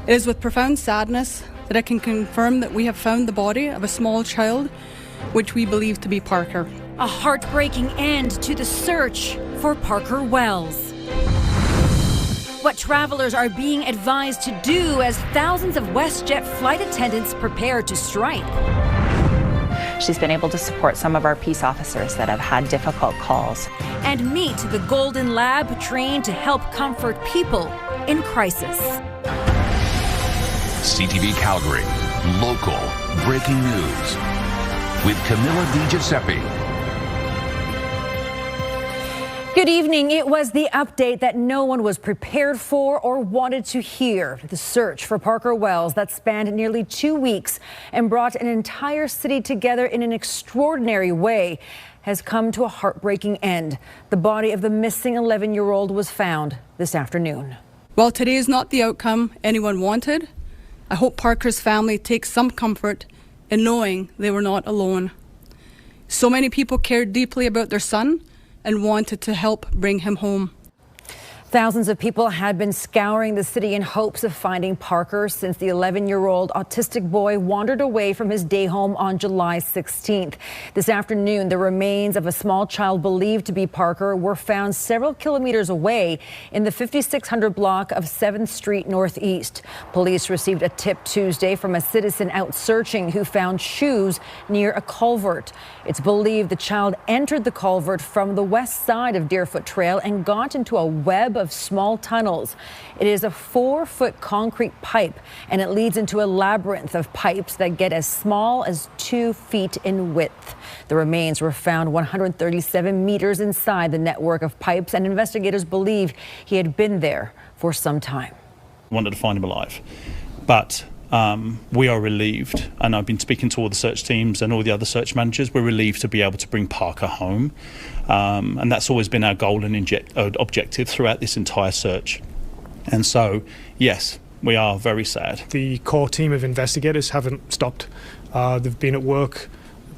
It is with profound sadness that I can confirm that we have found the body of a small child, which we believe to be Parker. A heartbreaking end to the search for Parker Wells. What travelers are being advised to do as thousands of WestJet flight attendants prepare to strike. She's been able to support some of our peace officers that have had difficult calls. And meet the Golden Lab trained to help comfort people in crisis. CTV Calgary, local breaking news with Camilla Di Giuseppe. Good evening. It was the update that no one was prepared for or wanted to hear. The search for Parker Wells that spanned nearly 2 weeks and brought an entire city together in an extraordinary way has come to a heartbreaking end. The body of the missing 11-year-old was found this afternoon. While today is not the outcome anyone wanted, I hope Parker's family takes some comfort in knowing they were not alone. So many people cared deeply about their son and wanted to help bring him home. Thousands of people had been scouring the city in hopes of finding Parker since the 11-year-old autistic boy wandered away from his day home on July 16th. This afternoon, the remains of a small child believed to be Parker were found several kilometers away in the 5600 block of 7th Street Northeast. Police received a tip Tuesday from a citizen out searching who found shoes near a culvert. It's believed the child entered the culvert from the west side of Deerfoot Trail and got into a web of small tunnels. It is a 4-foot concrete pipe, and it leads into a labyrinth of pipes that get as small as 2 feet in width. The remains were found 137 meters inside the network of pipes, and investigators believe he had been there for some time. Wanted to find him alive, but we are relieved, and I've been speaking to all the search teams and all the other search managers. We're relieved to be able to bring Parker home, and that's always been our goal and objective throughout this entire search. And so, yes, we are very sad. The core team of investigators haven't stopped. They've been at work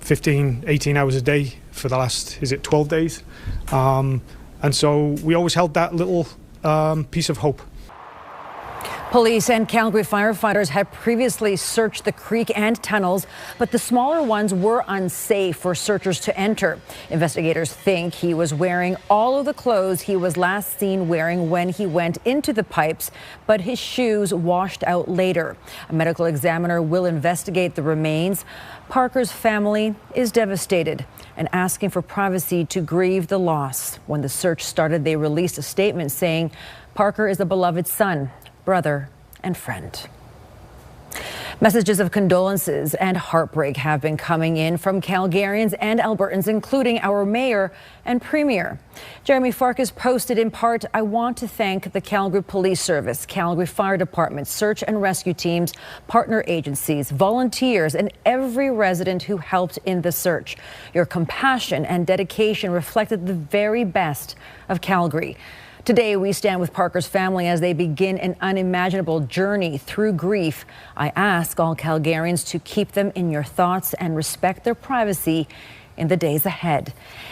15, 18 hours a day for the last, 12 days? And so we always held that little piece of hope. Police and Calgary firefighters had previously searched the creek and tunnels, but the smaller ones were unsafe for searchers to enter. Investigators think he was wearing all of the clothes he was last seen wearing when he went into the pipes, but his shoes washed out later. A medical examiner will investigate the remains. Parker's family is devastated and asking for privacy to grieve the loss. When the search started, they released a statement saying Parker is a beloved son, brother, and friend. Messages of condolences and heartbreak have been coming in from Calgarians and Albertans, including our mayor and premier. Jeremy Farkas posted in part, "I want to thank the Calgary Police Service, Calgary Fire Department, search and rescue teams, partner agencies, volunteers, and every resident who helped in the search. Your compassion and dedication reflected the very best of Calgary." Today, we stand with Parker's family as they begin an unimaginable journey through grief. I ask all Calgarians to keep them in your thoughts and respect their privacy in the days ahead.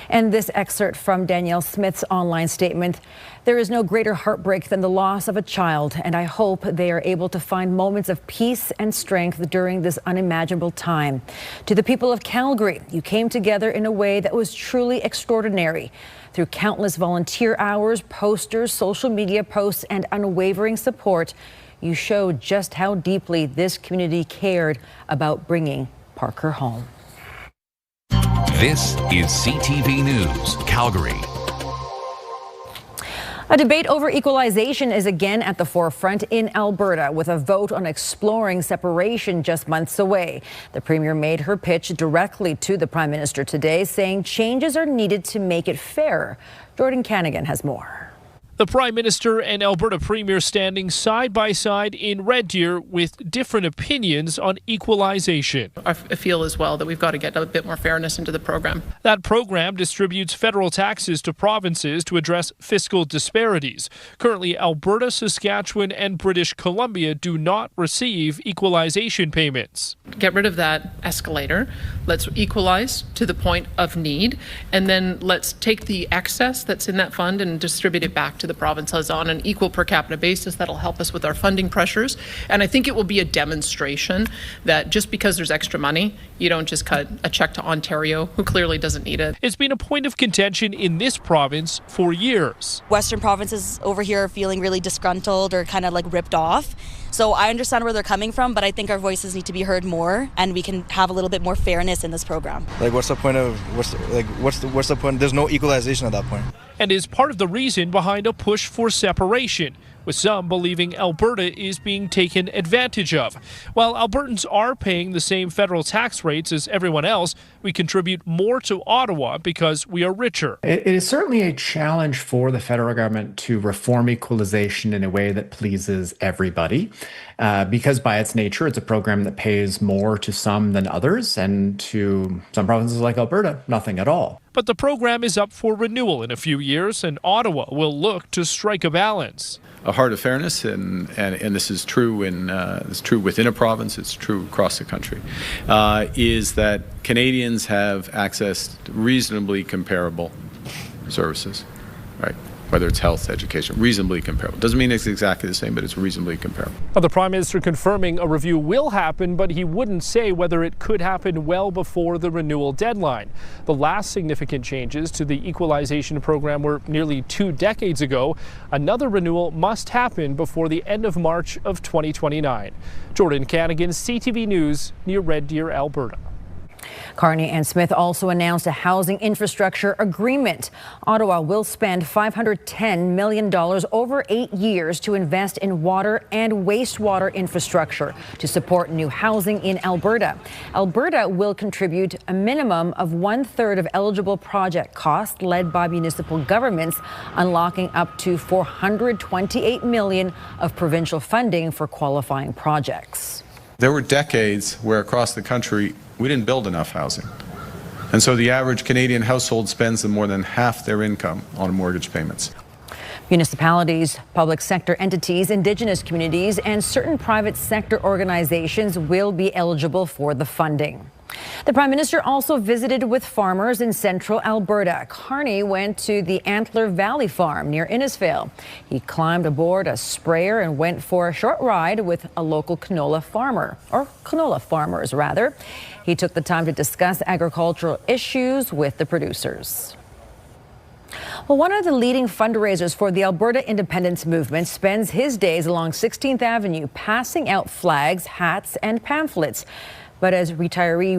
And this excerpt from Danielle Smith's online statement: "There is no greater heartbreak than the loss of a child, and I hope they are able to find moments of peace and strength during this unimaginable time. To the people of Calgary, you came together in a way that was truly extraordinary. Through countless volunteer hours, posters, social media posts, and unwavering support, you showed just how deeply this community cared about bringing Parker home." This is CTV News Calgary. A debate over equalization is again at the forefront in Alberta, with a vote on exploring separation just months away. The Premier made her pitch directly to the Prime Minister today, saying changes are needed to make it fairer. Jordan Canagan has more. The Prime Minister and Alberta Premier standing side by side in Red Deer with different opinions on equalization. I feel as well that we've got to get a bit more fairness into the program. That program distributes federal taxes to provinces to address fiscal disparities. Currently, Alberta, Saskatchewan, and British Columbia do not receive equalization payments. Get rid of that escalator. Let's equalize to the point of need, and then let's take the excess that's in that fund and distribute it back to to the provinces on an equal per capita basis. That'll help us with our funding pressures. And I think it will be a demonstration that just because there's extra money, you don't just cut a check to Ontario, who clearly doesn't need it. It's been a point of contention in this province for years. Western provinces over here are feeling really disgruntled or kind of like ripped off. So I understand where they're coming from, but I think our voices need to be heard more, and we can have a little bit more fairness in this program. Like, what's the point of what's the point? There's no equalization at that point. And is part of the reason behind a push for separation, with some believing Alberta is being taken advantage of. While Albertans are paying the same federal tax rates as everyone else, we contribute more to Ottawa because we are richer. It is certainly a challenge for the federal government to reform equalization in a way that pleases everybody, because by its nature, it's a program that pays more to some than others, and to some provinces like Alberta, nothing at all. But the program is up for renewal in a few years, and Ottawa will look to strike a balance. A heart of fairness, and this is true it's true within a province, it's true across the country, is that Canadians have access to reasonably comparable services, right? Whether it's health, education, reasonably comparable. Doesn't mean it's exactly the same, but it's reasonably comparable. Now, the Prime Minister confirming a review will happen, but he wouldn't say whether it could happen well before the renewal deadline. The last significant changes to the equalization program were nearly 2 decades ago. Another renewal must happen before the end of March of 2029. Jordan Canagan, CTV News, near Red Deer, Alberta. Carney and Smith also announced a housing infrastructure agreement. Ottawa will spend $510 million over 8 years to invest in water and wastewater infrastructure to support new housing in Alberta. Alberta will contribute a minimum of 1/3 of eligible project costs, led by municipal governments, unlocking up to $428 million of provincial funding for qualifying projects. There were decades where across the country we didn't build enough housing. And so the average Canadian household spends more than half their income on mortgage payments. Municipalities, public sector entities, Indigenous communities, and certain private sector organizations will be eligible for the funding. The Prime Minister also visited with farmers in central Alberta. Carney went to the Antler Valley Farm near Innisfail. He climbed aboard a sprayer and went for a short ride with a local canola farmer, or canola farmers rather. He took the time to discuss agricultural issues with the producers. Well, one of the leading fundraisers for the Alberta Independence Movement spends his days along 16th Avenue passing out flags, hats, and pamphlets. But as retiree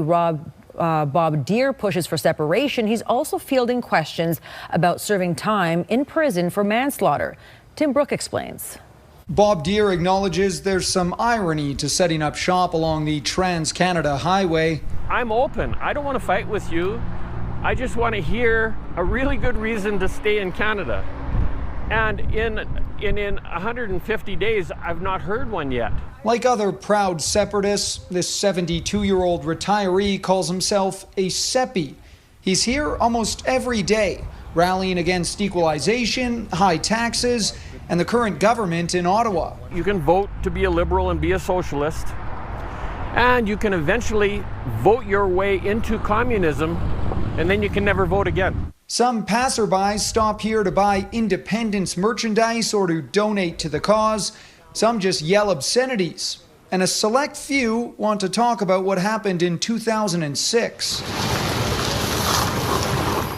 Bob Deer pushes for separation, he's also fielding questions about serving time in prison for manslaughter. Tim Brooke explains. Bob Deer acknowledges there's some irony to setting up shop along the Trans-Canada Highway. I'm open. I don't want to fight with you. I just want to hear a really good reason to stay in Canada. And in 150 days, I've not heard one yet. Like other proud separatists, this 72-year-old retiree calls himself a Sepi. He's here almost every day, rallying against equalization, high taxes, and the current government in Ottawa. You can vote to be a Liberal and be a socialist, and you can eventually vote your way into communism, and then you can never vote again. Some passerbys stop here to buy independence merchandise or to donate to the cause. Some just yell obscenities. And a select few want to talk about what happened in 2006.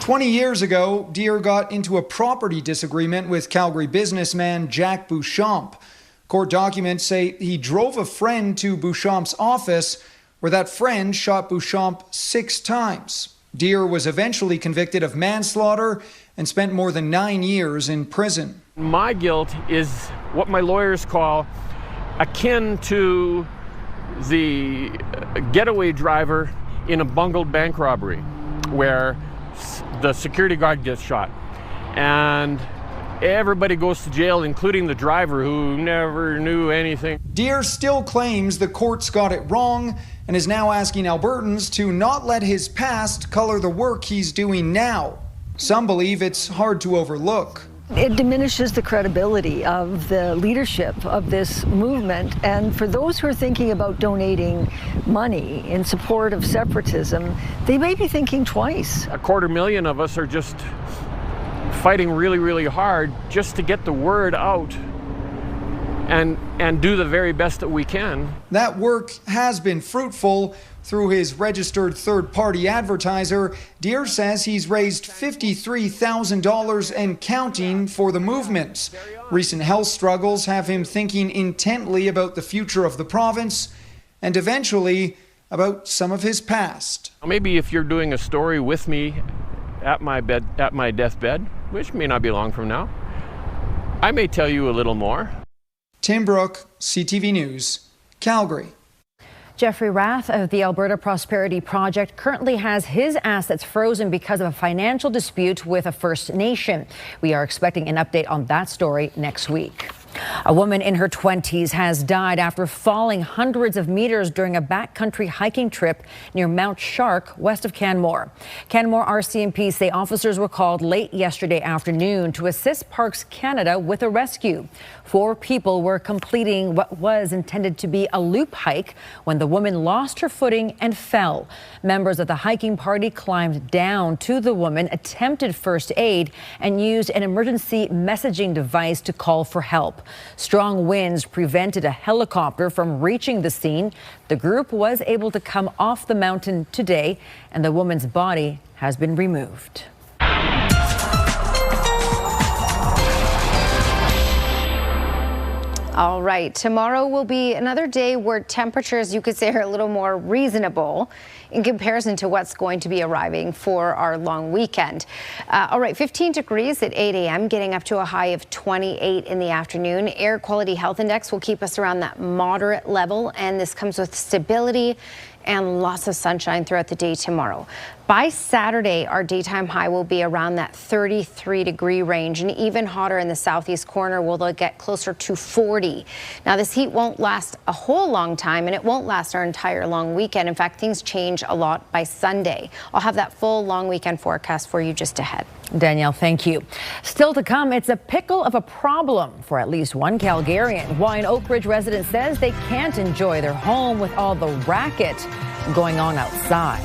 20 years ago, Deer got into a property disagreement with Calgary businessman Jack Beauchamp. Court documents say he drove a friend to Beauchamp's office, where that friend shot Beauchamp 6 times. Deer was eventually convicted of manslaughter and spent more than 9 years in prison. My guilt is what my lawyers call akin to the getaway driver in a bungled bank robbery where the security guard gets shot and everybody goes to jail, including the driver who never knew anything. Deer still claims the courts got it wrong and is now asking Albertans to not let his past color the work he's doing now. Some believe it's hard to overlook. It diminishes the credibility of the leadership of this movement, and for those who are thinking about donating money in support of separatism, they may be thinking twice. 250,000 of us are just fighting really, really hard just to get the word out and do the very best that we can. That work has been fruitful. Through his registered third-party advertiser, Deer says he's raised $53,000 and counting for the movement. Recent health struggles have him thinking intently about the future of the province and eventually about some of his past. Maybe if you're doing a story with me at my deathbed, which may not be long from now, I may tell you a little more. Tim Brooke, CTV News, Calgary. Jeffrey Rath of the Alberta Prosperity Project currently has his assets frozen because of a financial dispute with a First Nation. We are expecting an update on that story next week. A woman in her 20s has died after falling hundreds of meters during a backcountry hiking trip near Mount Shark, west of Canmore. Canmore RCMP say officers were called late yesterday afternoon to assist Parks Canada with a rescue. 4 people were completing what was intended to be a loop hike when the woman lost her footing and fell. Members of the hiking party climbed down to the woman, attempted first aid, and used an emergency messaging device to call for help. Strong winds prevented a helicopter from reaching the scene. The group was able to come off the mountain today, and the woman's body has been removed. All right, tomorrow will be another day where temperatures, you could say, are a little more reasonable in comparison to what's going to be arriving for our long weekend. All right, 15 degrees at 8 a.m., getting up to a high of 28 in the afternoon. Air quality health index will keep us around that moderate level, and this comes with stability and lots of sunshine throughout the day tomorrow. By Saturday, our daytime high will be around that 33-degree range, and even hotter in the southeast corner will get closer to 40. Now, this heat won't last a whole long time, and it won't last our entire long weekend. In fact, things change a lot by Sunday. I'll have that full long weekend forecast for you just ahead. Danielle, thank you. Still to come, it's a pickle of a problem for at least one Calgarian. Why an Oak Ridge resident says they can't enjoy their home with all the racket going on outside.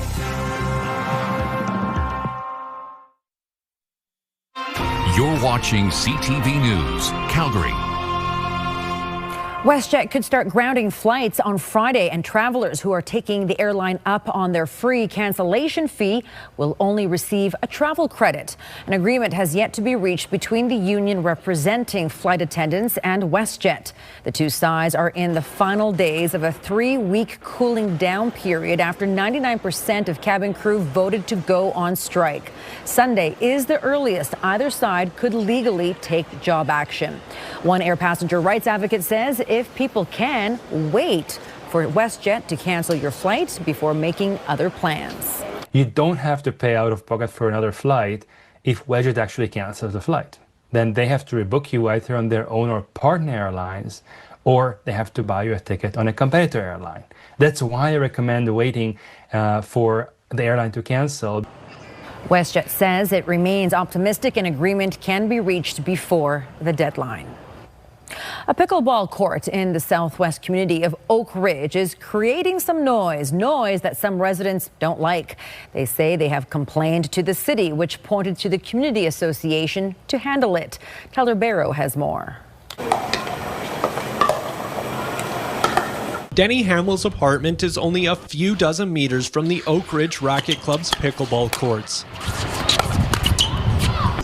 You're watching CTV News, Calgary. WestJet could start grounding flights on Friday, and travelers who are taking the airline up on their free cancellation fee will only receive a travel credit. An agreement has yet to be reached between the union representing flight attendants and WestJet. The two sides are in the final days of a 3-week cooling down period after 99% of cabin crew voted to go on strike. Sunday is the earliest either side could legally take job action. One air passenger rights advocate says if people can, wait for WestJet to cancel your flight before making other plans. You don't have to pay out of pocket for another flight if WestJet actually cancels the flight. Then they have to rebook you either on their own or partner airlines, or they have to buy you a ticket on a competitor airline. That's why I recommend waiting for the airline to cancel. WestJet says it remains optimistic an agreement can be reached before the deadline. A pickleball court in the southwest community of Oak Ridge is creating some noise that some residents don't like. They say they have complained to the city, which pointed to the community association to handle it. Tyler Barrow has more. Denny Hamill's apartment is only a few dozen meters from the Oak Ridge Racket Club's pickleball courts.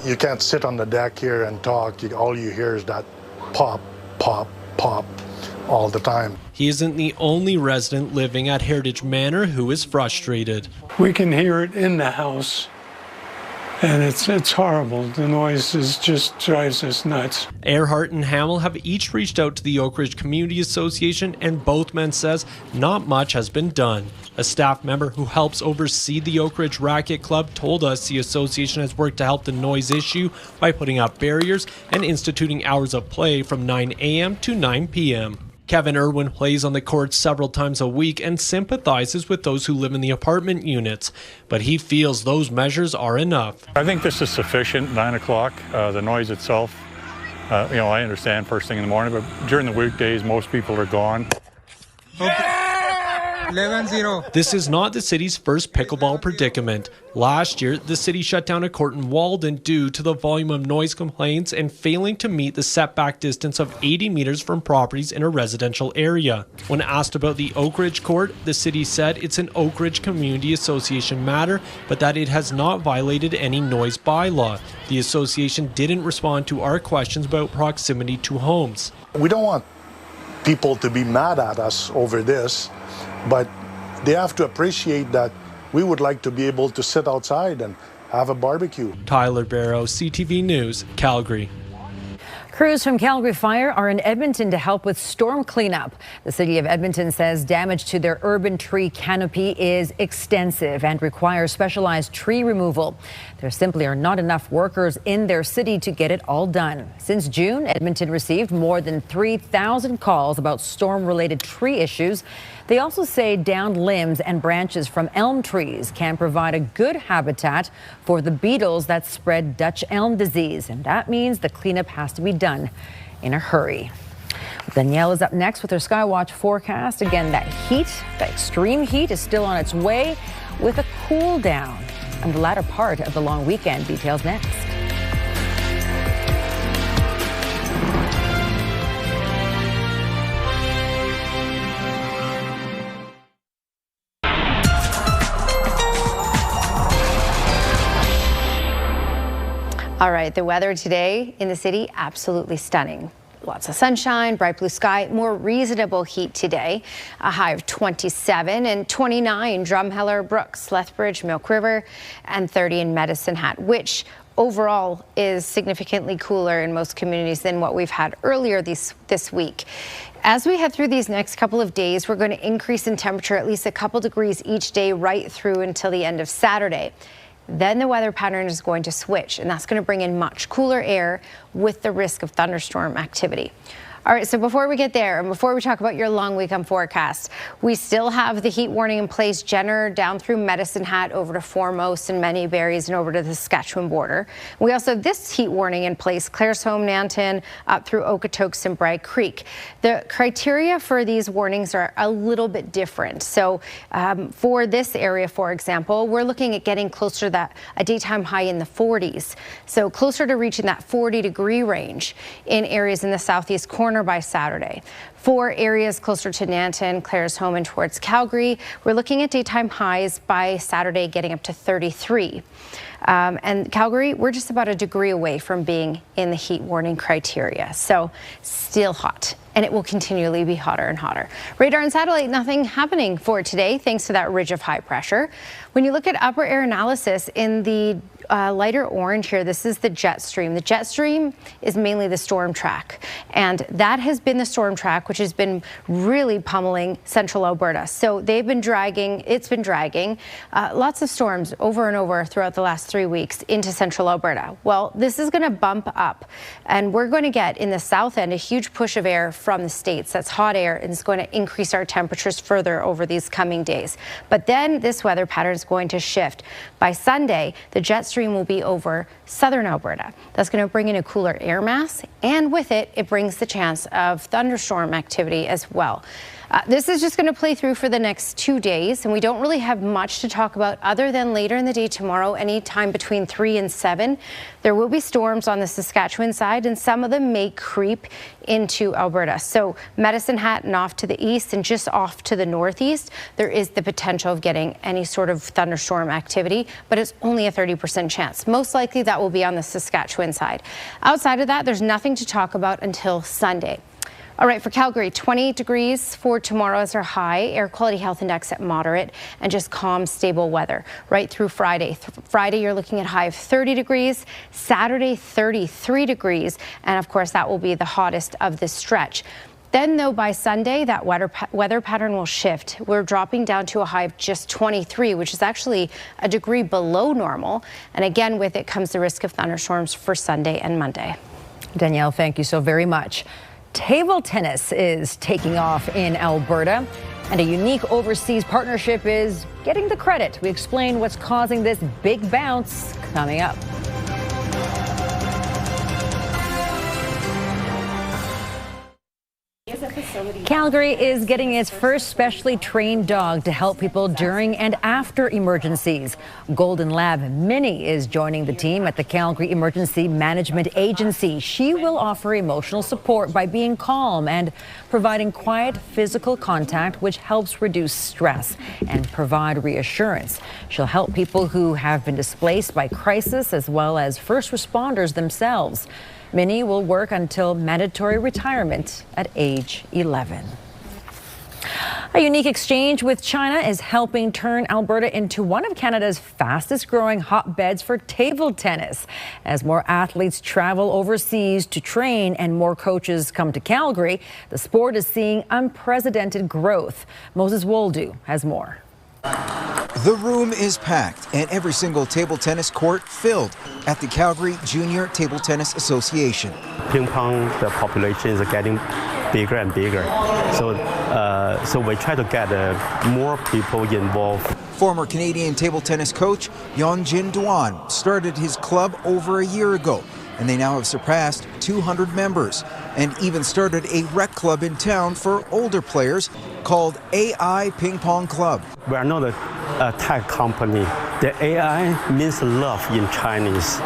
You can't sit on the deck here and talk. All you hear is that pop, pop, pop all the time. He isn't the only resident living at Heritage Manor who is frustrated. We can hear it in the house, and it's horrible. The noise just drives us nuts. Earhart and Hamill have each reached out to the Oak Ridge Community Association, and both men says not much has been done. A staff member who helps oversee the Oak Ridge Racket Club told us the association has worked to help the noise issue by putting up barriers and instituting hours of play from 9 a.m. to 9 p.m. Kevin Irwin plays on the court several times a week and sympathizes with those who live in the apartment units, but he feels those measures are enough. I think this is sufficient, 9 o'clock. The noise itself, I understand first thing in the morning, but during the weekdays, most people are gone. Okay. 11-0. This is not the city's first pickleball predicament. Last year, the city shut down a court in Walden due to the volume of noise complaints and failing to meet the setback distance of 80 meters from properties in a residential area. When asked about the Oak Ridge court, the city said it's an Oak Ridge Community Association matter, but that it has not violated any noise bylaw. The association didn't respond to our questions about proximity to homes. We don't want people to be mad at us over this, but they have to appreciate that we would like to be able to sit outside and have a barbecue. Tyler Barrow, CTV News, Calgary. Crews from Calgary Fire are in Edmonton to help with storm cleanup. The city of Edmonton says damage to their urban tree canopy is extensive and requires specialized tree removal. There simply are not enough workers in their city to get it all done. Since June, Edmonton received more than 3,000 calls about storm-related tree issues. They also say downed limbs and branches from elm trees can provide a good habitat for the beetles that spread Dutch elm disease, and that means the cleanup has to be done in a hurry. Danielle is up next with her Skywatch forecast. Again, that heat, that extreme heat, is still on its way with a cool down on the latter part of the long weekend. Details next. All right, the weather today in the city, absolutely stunning. Lots of sunshine, bright blue sky, more reasonable heat today. A high of 27 and 29 Drumheller, Brooks, Lethbridge, Milk River, and 30 in Medicine Hat, which overall is significantly cooler in most communities than what we've had earlier this week. As we head through these next couple of days, we're going to increase in temperature at least a couple degrees each day right through until the end of Saturday. Then the weather pattern is going to switch, and that's going to bring in much cooler air with the risk of thunderstorm activity. All right, so before we get there and before we talk about your long weekend forecast, we still have the heat warning in place, Jenner down through Medicine Hat over to Foremost and Many Berries and over to the Saskatchewan border. We also have this heat warning in place, Claresholm, Nanton, up through Okotoks and Bragg Creek. The criteria for these warnings are a little bit different. So for this area, for example, we're looking at getting closer to a daytime high in the 40s. So closer to reaching that 40-degree range in areas in the southeast corner by Saturday. For areas closer to Nanton, Claresholm, and towards Calgary, we're looking at daytime highs by Saturday getting up to 33. And Calgary, we're just about a degree away from being in the heat warning criteria. So still hot, and it will continually be hotter and hotter. Radar and satellite, nothing happening for today thanks to that ridge of high pressure. When you look at upper air analysis in the lighter orange here, this is the jet stream. The jet stream is mainly the storm track, and that has been the storm track which has been really pummeling central Alberta. So they've been dragging, it's been dragging lots of storms over and over throughout the last 3 weeks into central Alberta. Well, this is going to bump up, and we're going to get in the south end a huge push of air from the States. That's hot air, and it's going to increase our temperatures further over these coming days. But then this weather pattern is going to shift. By Sunday, the jet stream will be over southern Alberta. That's going to bring in a cooler air mass, and with it, it brings the chance of thunderstorm activity as well. This is just going to play through for the next 2 days, and we don't really have much to talk about other than later in the day tomorrow, anytime between 3 and 7. There will be storms on the Saskatchewan side, and some of them may creep into Alberta. So Medicine Hat and off to the east and just off to the northeast, there is the potential of getting any sort of thunderstorm activity, but it's only a 30% chance. Most likely that will be on the Saskatchewan side. Outside of that, there's nothing to talk about until Sunday. All right, for Calgary, 28 degrees for tomorrow as our high, air quality health index at moderate, and just calm, stable weather right through Friday. Friday, you're looking at high of 30 degrees, Saturday, 33 degrees, and of course, that will be the hottest of this stretch. Then, though, by Sunday, that weather pattern will shift. We're dropping down to a high of just 23, which is actually a degree below normal. And again, with it comes the risk of thunderstorms for Sunday and Monday. Danielle, thank you so very much. Table tennis is taking off in Alberta, and a unique overseas partnership is getting the credit. We explain what's causing this big bounce coming up. Calgary is getting its first specially trained dog to help people during and after emergencies. Golden Lab Minnie is joining the team at the Calgary Emergency Management Agency. She will offer emotional support by being calm and providing quiet physical contact, which helps reduce stress and provide reassurance. She'll help people who have been displaced by crisis as well as first responders themselves. Minnie will work until mandatory retirement at age 11. A unique exchange with China is helping turn Alberta into one of Canada's fastest growing hotbeds for table tennis. As more athletes travel overseas to train and more coaches come to Calgary, the sport is seeing unprecedented growth. Moses Woldu has more. The room is packed and every single table tennis court filled at the Calgary Junior Table Tennis Association. Ping pong, the population is getting bigger and bigger. So we try to get more people involved. Former Canadian table tennis coach Yeonjin Duan started his club over a year ago, and they now have surpassed 200 members and even started a rec club in town for older players called AI Ping Pong Club. We are not a tech company. The AI means love in Chinese.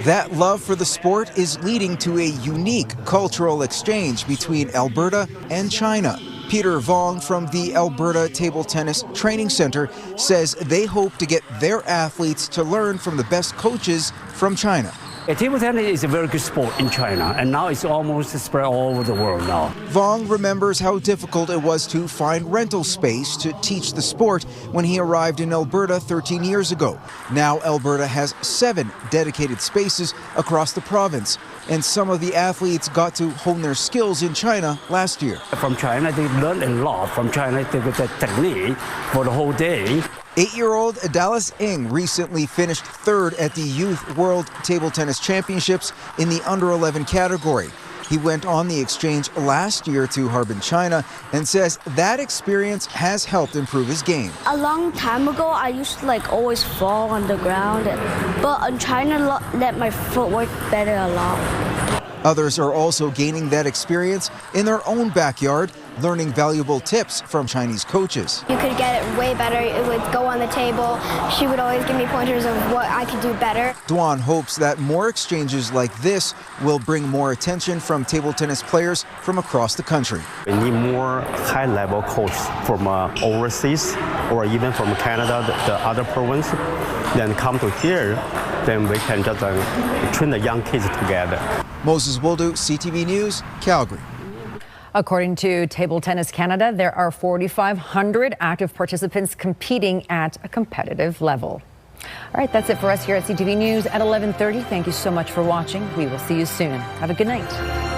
That love for the sport is leading to a unique cultural exchange between Alberta and China. Peter Vong from the Alberta Table Tennis Training Center says they hope to get their athletes to learn from the best coaches from China. Table tennis is a very good sport in China, and now it's almost spread all over the world now. Vong remembers how difficult it was to find rental space to teach the sport when he arrived in Alberta 13 years ago. Now Alberta has 7 dedicated spaces across the province, and some of the athletes got to hone their skills in China last year. From China, they learned a lot from China, the technique for the whole day. 8-year-old Dallas Ng recently finished 3rd at the Youth World Table Tennis Championships in the under-11 category. He went on the exchange last year to Harbin, China, and says that experience has helped improve his game. A long time ago, I used to always fall on the ground, but in China, let my footwork better a lot. Others are also gaining that experience in their own backyard, learning valuable tips from Chinese coaches. You could get it way better. It would go on the table. She would always give me pointers of what I could do better. Duan hopes that more exchanges like this will bring more attention from table tennis players from across the country. We need more high-level coaches from overseas or even from Canada, the other province, then come to here. Then we can just train the young kids together. Moses Woldu, CTV News, Calgary. According to Table Tennis Canada, there are 4,500 active participants competing at a competitive level. All right, that's it for us here at CTV News at 11:30. Thank you so much for watching. We will see you soon. Have a good night.